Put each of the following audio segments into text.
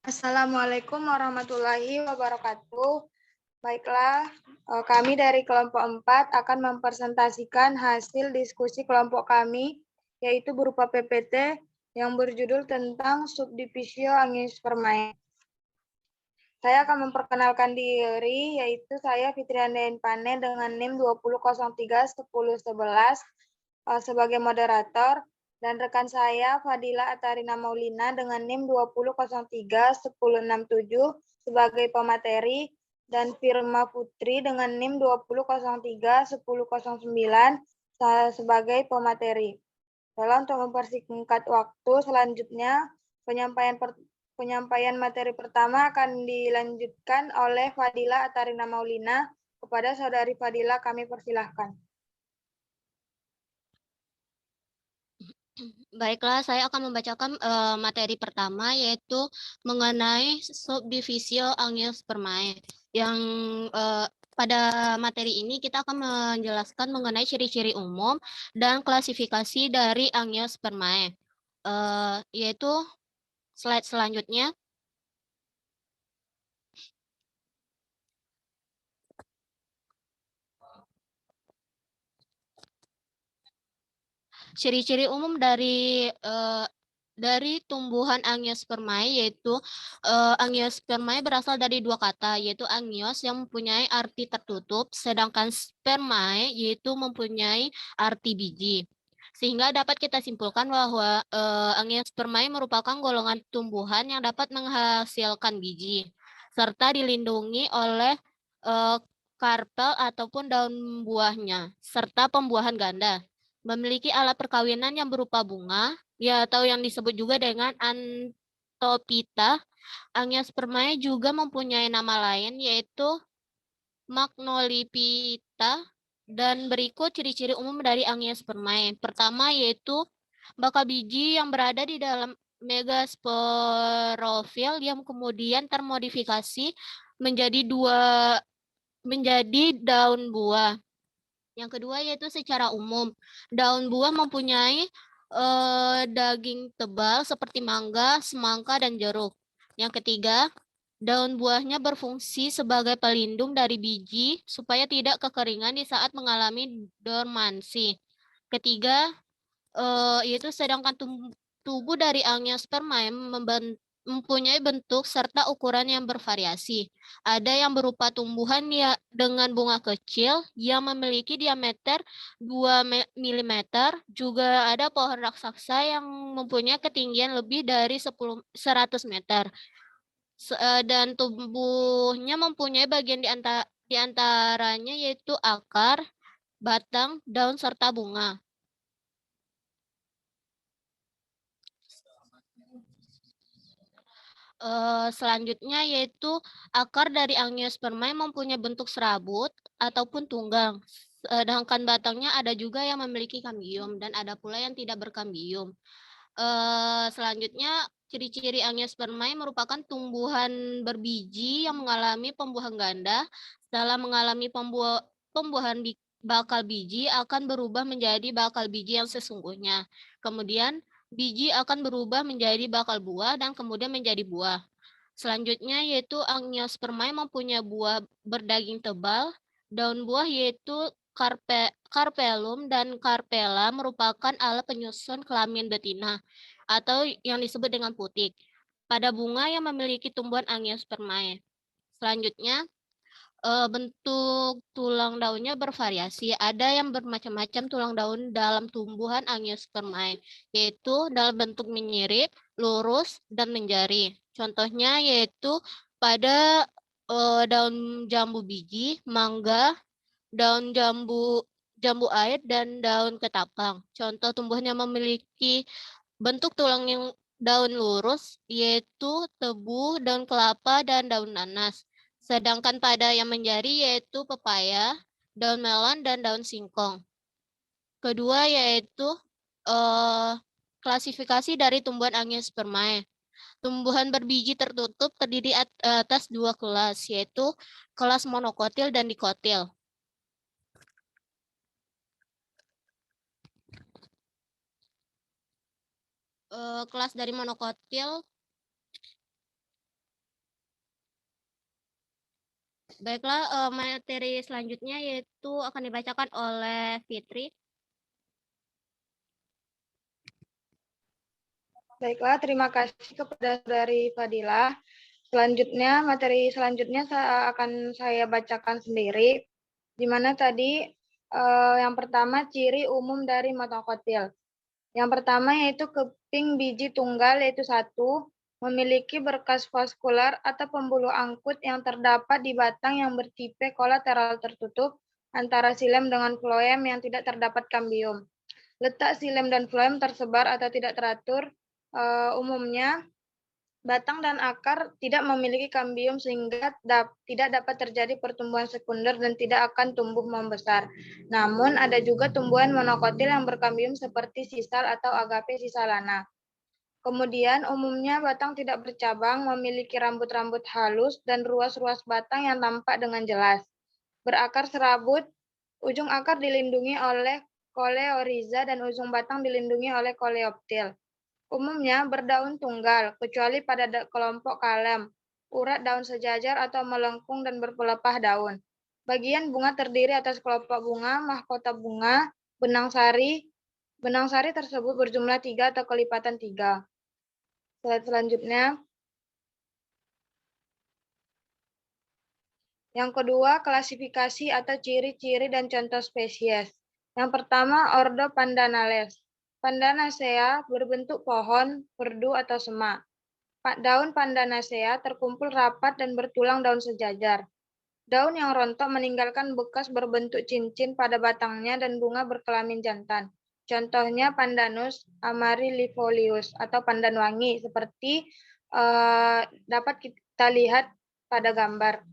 Assalamualaikum warahmatullahi wabarakatuh. Baiklah, kami dari kelompok 4 akan mempresentasikan hasil diskusi kelompok kami, yaitu berupa PPT yang berjudul tentang subdivisio angiospermae. Saya akan memperkenalkan diri, yaitu saya Fitrianda Pane dengan NIM 20031011 sebagai moderator, dan rekan saya Fadila Atarina Maulina dengan NIM 20031067 sebagai pemateri, dan Firma Putri dengan NIM 20031009 sebagai pemateri. Lalu untuk mempersingkat waktu, selanjutnya penyampaian materi pertama akan dilanjutkan oleh Fadila Atarina Maulina. Kepada Saudari Fadila kami persilahkan. Baiklah, saya akan membacakan materi pertama, yaitu mengenai subdivisio angiospermae. Yang pada materi ini kita akan menjelaskan mengenai ciri-ciri umum dan klasifikasi dari angiospermae. Yaitu slide selanjutnya. Ciri-ciri umum dari tumbuhan angiospermae, yaitu angiospermae berasal dari dua kata, yaitu angios yang mempunyai arti tertutup, sedangkan spermae yaitu mempunyai arti biji. Sehingga dapat kita simpulkan bahwa angiospermae merupakan golongan tumbuhan yang dapat menghasilkan biji, serta dilindungi oleh karpel ataupun daun buahnya, serta pembuahan ganda. Memiliki alat perkawinan yang berupa bunga, ya atau yang disebut juga dengan Anthophyta. Angiospermae juga mempunyai nama lain, yaitu Magnoliphyta. Dan berikut ciri-ciri umum dari angiospermae. Pertama yaitu bakal biji yang berada di dalam megasporofil yang kemudian termodifikasi menjadi daun buah. Yang kedua yaitu secara umum, daun buah mempunyai daging tebal seperti mangga, semangka, dan jeruk. Yang ketiga, daun buahnya berfungsi sebagai pelindung dari biji supaya tidak kekeringan di saat mengalami dormansi. Ketiga, yaitu sedangkan tubuh dari angiospermae mempunyai bentuk serta ukuran yang bervariasi. Ada yang berupa tumbuhan ya dengan bunga kecil yang memiliki diameter 2 mm, juga ada pohon raksasa yang mempunyai ketinggian lebih dari 100 meter. Dan tubuhnya mempunyai bagian di antaranya yaitu akar, batang, daun, serta bunga. Selanjutnya yaitu akar dari angiospermae mempunyai bentuk serabut ataupun tunggang. Sedangkan batangnya ada juga yang memiliki kambium dan ada pula yang tidak berkambium. Selanjutnya ciri-ciri angiospermae merupakan tumbuhan berbiji yang mengalami pembuahan ganda. Setelah mengalami pembuahan bakal biji akan berubah menjadi bakal biji yang sesungguhnya. Kemudian biji akan berubah menjadi bakal buah dan kemudian menjadi buah. Selanjutnya yaitu angiospermae mempunyai buah berdaging tebal. Daun buah yaitu carpellum dan carpella merupakan alat penyusun kelamin betina atau yang disebut dengan putik pada bunga yang memiliki tumbuhan angiospermae. Selanjutnya bentuk tulang daunnya bervariasi. Ada yang bermacam-macam tulang daun dalam tumbuhan angiospermae, yaitu dalam bentuk menyirip, lurus, dan menjari. Contohnya yaitu pada daun jambu biji, mangga, daun jambu air, dan daun ketapang. Contoh tumbuhan yang memiliki bentuk tulang yang daun lurus yaitu tebu, daun kelapa, dan daun nanas. Sedangkan pada yang menjadi yaitu pepaya, daun melon, dan daun singkong. Kedua yaitu klasifikasi dari tumbuhan angiospermae. Tumbuhan berbiji tertutup terdiri atas dua kelas, yaitu kelas monokotil dan dikotil. Kelas dari monokotil Baiklah, materi selanjutnya yaitu akan dibacakan oleh Fitri. Baiklah, terima kasih kepada Saudari Fadila. Selanjutnya, materi selanjutnya akan saya bacakan sendiri, di mana tadi yang pertama ciri umum dari monokotil. Yang pertama yaitu keping biji tunggal, yaitu 1, memiliki berkas vaskular atau pembuluh angkut yang terdapat di batang yang bertipe kolateral tertutup antara xilem dengan floem yang tidak terdapat kambium. Letak xilem dan floem tersebar atau tidak teratur, umumnya batang dan akar tidak memiliki kambium sehingga tidak dapat terjadi pertumbuhan sekunder dan tidak akan tumbuh membesar. Namun ada juga tumbuhan monokotil yang berkambium seperti sisal atau agape sisalana. Kemudian umumnya batang tidak bercabang, memiliki rambut-rambut halus dan ruas-ruas batang yang tampak dengan jelas. Berakar serabut, ujung akar dilindungi oleh koleoriza dan ujung batang dilindungi oleh koleoptil. Umumnya berdaun tunggal, kecuali pada kelompok kalem, urat daun sejajar atau melengkung dan berpelepah daun. Bagian bunga terdiri atas kelompok bunga, mahkota bunga, benang sari. Benang sari tersebut berjumlah 3 atau kelipatan 3. Slide selanjutnya. Yang kedua, klasifikasi atau ciri-ciri dan contoh spesies. Yang pertama, ordo Pandanales. Pandanacea berbentuk pohon, perdu atau semak. Daun Pandanacea terkumpul rapat dan bertulang daun sejajar. Daun yang rontok meninggalkan bekas berbentuk cincin pada batangnya dan bunga berkelamin jantan. Contohnya Pandanus amaryllifolius atau pandan wangi seperti dapat kita lihat pada gambar.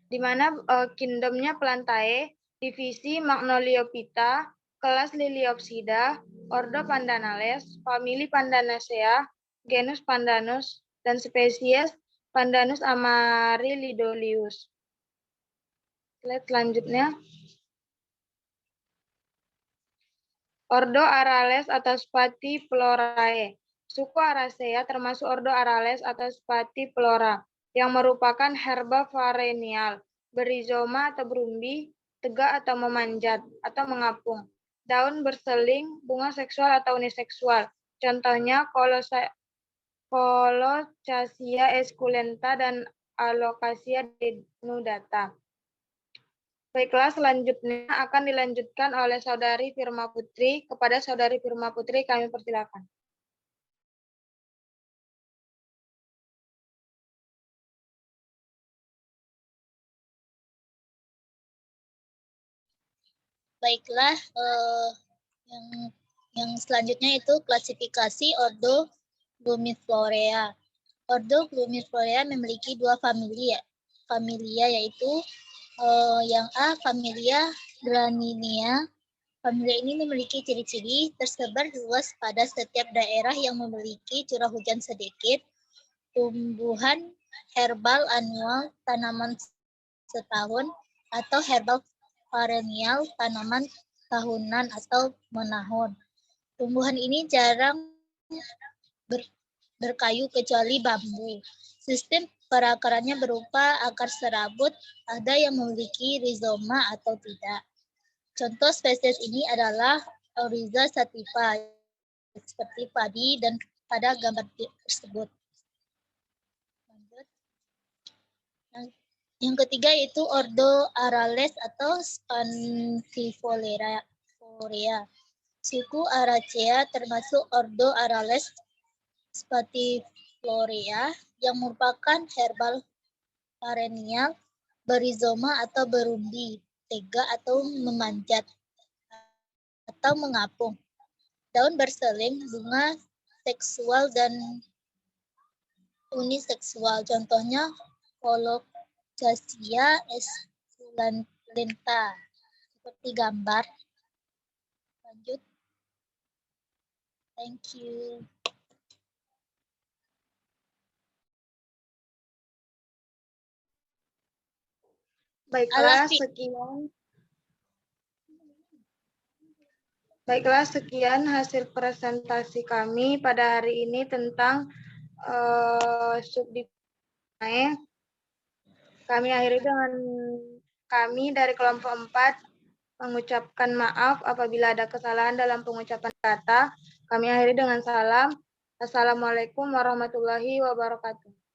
Di mana kingdomnya Plantae, divisi Magnoliophyta, kelas Liliopsida, ordo Pandanales, famili Pandanacea, genus Pandanus, dan spesies Pandanus amaryllidolius. Slide selanjutnya. Ordo Arales atau Spathiplorae. Suku Aracea termasuk ordo Arales atau Spathiphlora yang merupakan herba perennial, berizoma atau berumbi, tegak atau memanjat atau mengapung. Daun berseling, bunga seksual atau uniseksual. Contohnya Colocasia esculenta dan Alocasia denudata. Baiklah, selanjutnya akan dilanjutkan oleh Saudari Firma Putri. Kepada Saudari Firma Putri, kami persilakan. Baiklah, yang selanjutnya itu klasifikasi ordo Glumiflorea. Ordo Glumiflorea memiliki 2 familia yaitu yang A, familia Graminia. Familia ini memiliki ciri-ciri tersebar luas pada setiap daerah yang memiliki curah hujan sedikit, tumbuhan herbal anual tanaman setahun, atau herbal perennial tanaman tahunan atau menahun. Tumbuhan ini jarang berkayu kecuali bambu. Sistem perakarannya berupa akar serabut, ada yang memiliki rizoma atau tidak. Contoh spesies ini adalah Oryza sativa, seperti padi dan pada gambar tersebut. Lanjut. Yang ketiga yaitu ordo Arales atau Spathiphlora. Suku Aracea termasuk ordo Arales Spathiphlora yang merupakan herbal perennial, berizoma atau berumbi, tegak atau memanjat atau mengapung. Daun berseling, bunga seksual dan uniseksual. Contohnya Colocasia esculenta seperti gambar. Lanjut. Thank you. Baiklah, sekian hasil presentasi kami pada hari ini tentang subdivisi. Kami akhiri dengan kami dari kelompok 4 mengucapkan maaf apabila ada kesalahan dalam pengucapan kata. Kami akhiri dengan salam. Assalamualaikum warahmatullahi wabarakatuh.